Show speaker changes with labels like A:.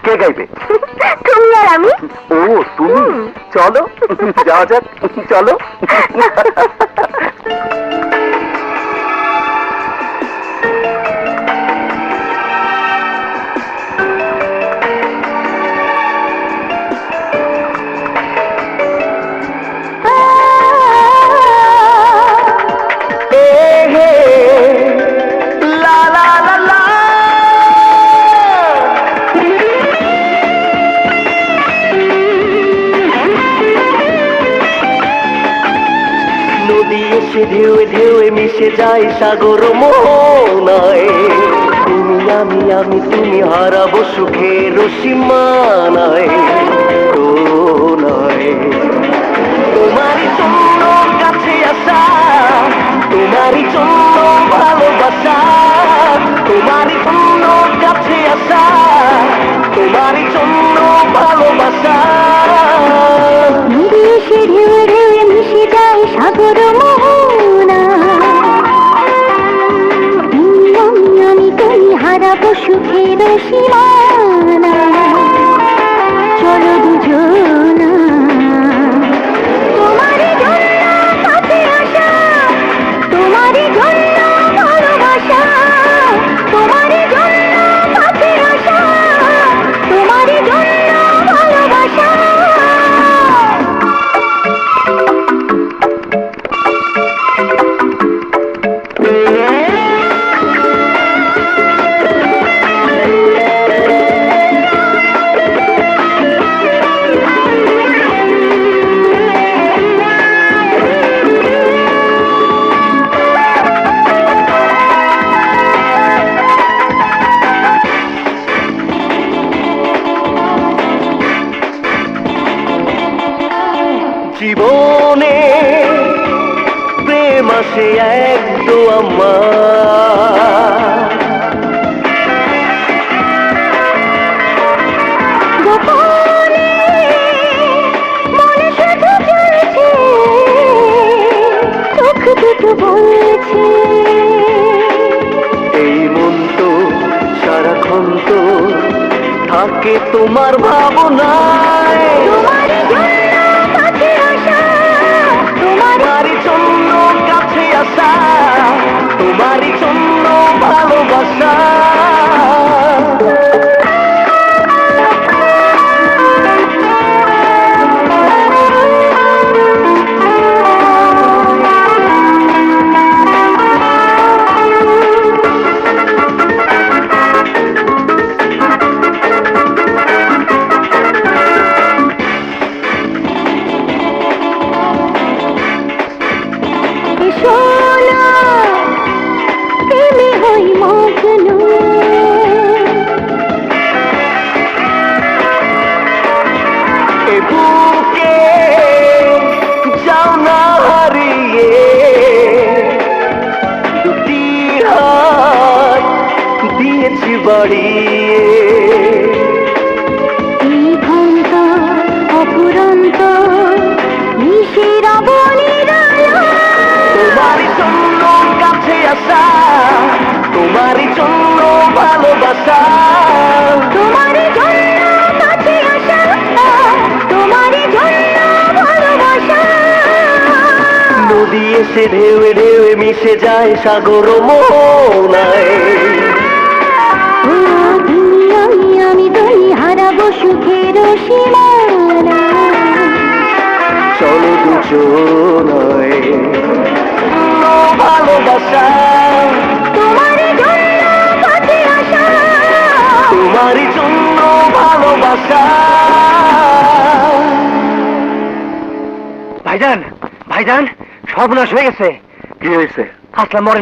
A: কে গাইবে?
B: তুমি আর আমি।
A: ও তুমি, চলো যাওয়া যাক, চলো। নদী এসে ঢেউয়ে ঢেউয়ে মিশে যায় সাগর মোহনায়। তুমি আমি আমি তুমি হারাবো সুখের সীমানায়। ও নয় তোমারই জন্য কাছে আসা, তোমারই জন্য ভালোবাসা, তোমারই জন্য কাছে আসা, তোমারই জন্য ভালোবাসা।
B: নদী এসে ঢেউয়ে ঢেউয়ে মিশে যায় সাগর মোহনা। আমি তুমি হারাবো সুখের সীমানা। চলো দুজনা তোমারই জন্য কাছে আসা, তোমারই জন্য ভালোবাসা, তোমারই জন্য কাছে আসা, তোমারই জন্য ভালোবাসা।
A: জীবনে প্রেম আসে এক দোয়া,
B: গোপনে মনে শুধু চলছে, চোখ দুটো বলছে।
A: এই মন তো সারাক্ষণ তো থাকে তোমার ভাবনায়।
B: তোমারই জন্য কাছে আসা,
A: তোমারই জন্য কাছে আসা, তোমারই জন্য ভালোবাসা।
B: সোনা প্রেমে হই মগ্ন,
A: এ বুকে যাও না হারিয়ে, দুটি হাত দিয়েছি বাড়িয়ে।
B: এই ঘন্ত অপুরন্ত নিশির অবনীরালয়।
A: তোমারই জন্য কাছে আসা, তোমারই জন্য ভালোবাসা,
B: তোমারই জন্য কাছে আসা, তোমারই জন্য ভালোবাসা।
A: নদী এসে ঢেউয়ে ঢেউয়ে মিশে যায় সাগর মোহনায়।
B: ও তুমি আমি তুমি হারাবো সুখের সীমানা।
A: চলো দুজনায় ভালোবাসা,
B: তোমারই জন্য কাছে আসা,
A: তোমারই জন্য ভালোবাসা। ভাইজান, ভাইজান, সর্বনাশ হয়ে গেছে। কি হয়েছে? আসলাম মরে